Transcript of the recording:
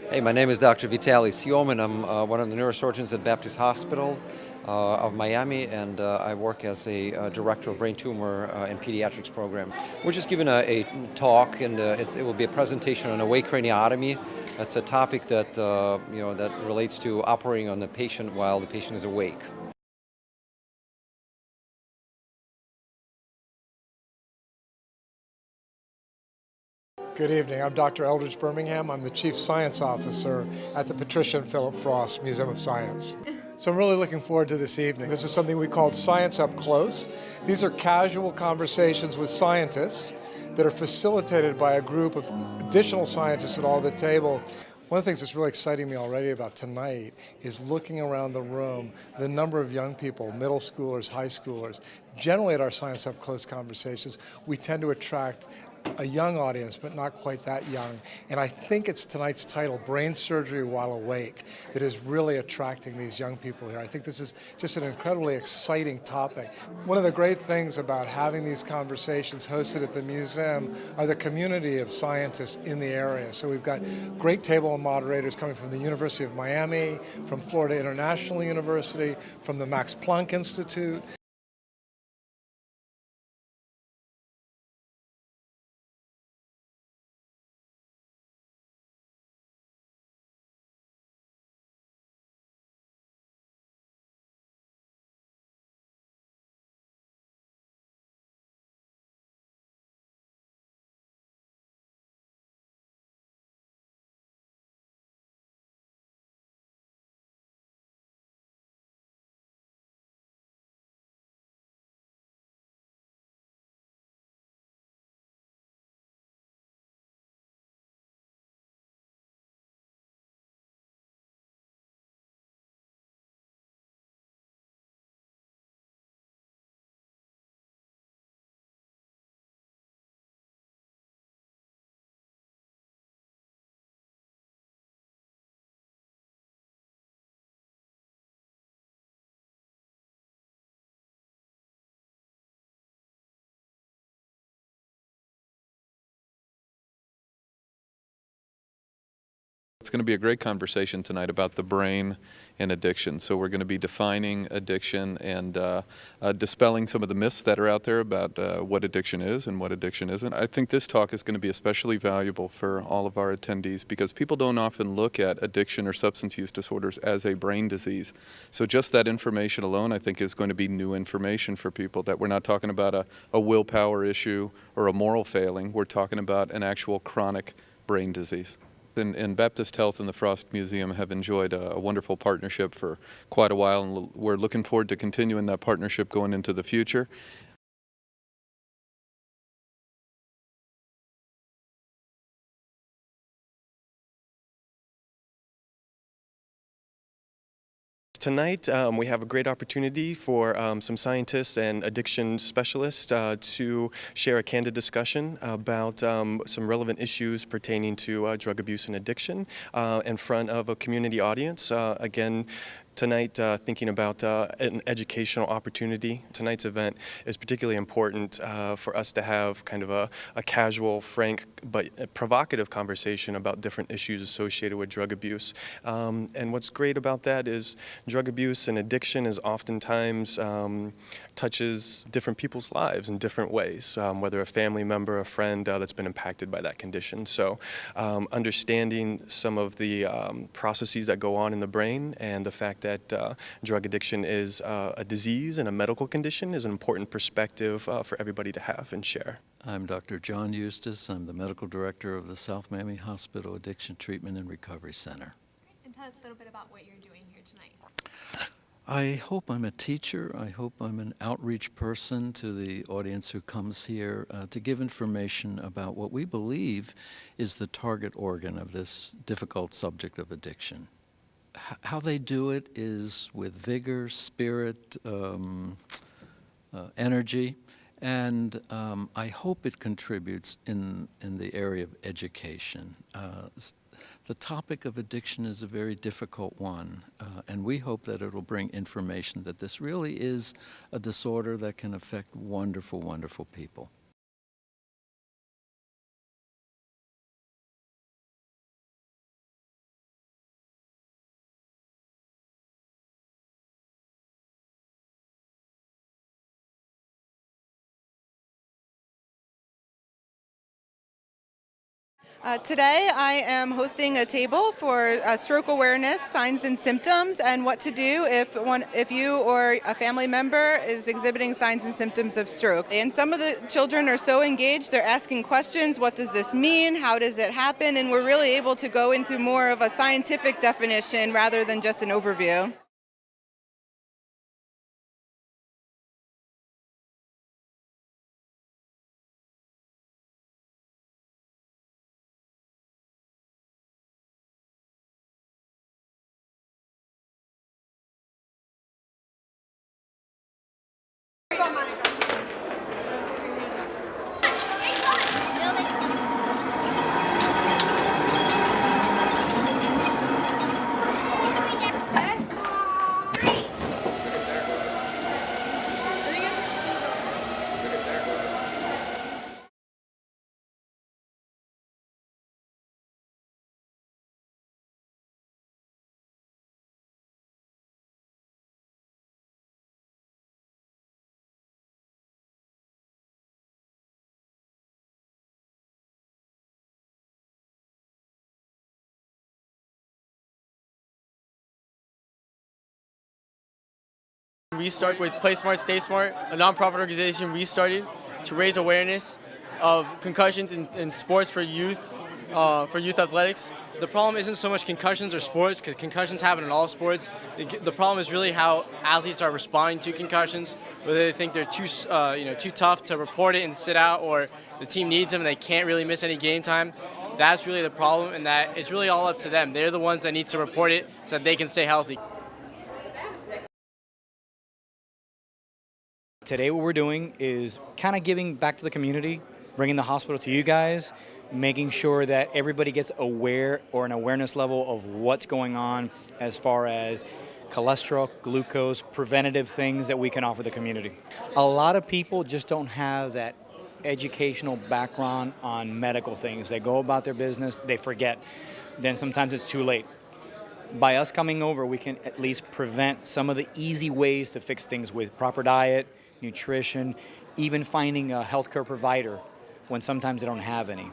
Hey, my name is Dr. Vitaly Siomin. I'm one of the neurosurgeons at Baptist Hospital of Miami, and I work as a director of brain tumor and pediatrics program. We're just giving a talk, and it will be a presentation on awake craniotomy. That's a topic that that relates to operating on the patient while the patient is awake. Good evening. I'm Dr. Eldridge Birmingham. I'm the Chief Science Officer at the Patricia and Philip Frost Museum of Science. So I'm really looking forward to this evening. This is something we called Science Up Close. These are casual conversations with scientists that are facilitated by a group of additional scientists at all the table. One of the things that's really exciting me already about tonight is looking around the room, the number of young people, middle schoolers, high schoolers. Generally at our Science Up Close conversations, we tend to attract a young audience, but not quite that young. And I think it's tonight's title, Brain Surgery While Awake, that is really attracting these young people here. I think this is just an incredibly exciting topic. One of the great things about having these conversations hosted at the museum are the community of scientists in the area. So we've got great table of moderators coming from the University of Miami, from Florida International University, from the Max Planck Institute. It's going to be a great conversation tonight about the brain and addiction. So we're going to be defining addiction and dispelling some of the myths that are out there about what addiction is and what addiction isn't. I think this talk is going to be especially valuable for all of our attendees because people don't often look at addiction or substance use disorders as a brain disease. So just that information alone, I think, is going to be new information for people, that we're not talking about a willpower issue or a moral failing. We're talking about an actual chronic brain disease. And Baptist Health and the Frost Museum have enjoyed a wonderful partnership for quite a while, and we're looking forward to continuing that partnership going into the future. Tonight, we have a great opportunity for some scientists and addiction specialists to share a candid discussion about some relevant issues pertaining to drug abuse and addiction in front of a community audience. Again, tonight, thinking about an educational opportunity. Tonight's event is particularly important for us to have kind of a casual, frank, but provocative conversation about different issues associated with drug abuse. And what's great about that is drug abuse and addiction is oftentimes touches different people's lives in different ways, whether a family member, a friend that's been impacted by that condition. So understanding some of the processes that go on in the brain and the fact that drug addiction is a disease and a medical condition is an important perspective for everybody to have and share. I'm Dr. John Eustace. I'm the medical director of the South Miami Hospital Addiction Treatment and Recovery Center. And tell us a little bit about what you're doing here tonight. I hope I'm a teacher. I hope I'm an outreach person to the audience who comes here to give information about what we believe is the target organ of this difficult subject of addiction. How they do it is with vigor, spirit, energy, and I hope it contributes in the area of education. The topic of addiction is a very difficult one, and we hope that it'll bring information that this really is a disorder that can affect wonderful, wonderful people. Today I am hosting a table for stroke awareness, signs and symptoms, and what to do if you or a family member is exhibiting signs and symptoms of stroke. And some of the children are so engaged, they're asking questions, what does this mean, how does it happen, and we're really able to go into more of a scientific definition rather than just an overview. We start with Play Smart, Stay Smart, a nonprofit organization we started to raise awareness of concussions in sports for youth athletics. The problem isn't so much concussions or sports, because concussions happen in all sports. The problem is really how athletes are responding to concussions, whether they think they're too tough to report it and sit out, or the team needs them and they can't really miss any game time. That's really the problem, and that it's really all up to them. They're the ones that need to report it so that they can stay healthy. Today what we're doing is kind of giving back to the community, bringing the hospital to you guys, making sure that everybody gets aware or an awareness level of what's going on as far as cholesterol, glucose, preventative things that we can offer the community. A lot of people just don't have that educational background on medical things. They go about their business, they forget. Then sometimes it's too late. By us coming over, we can at least prevent some of the easy ways to fix things with proper diet, nutrition, even finding a healthcare provider when sometimes they don't have any.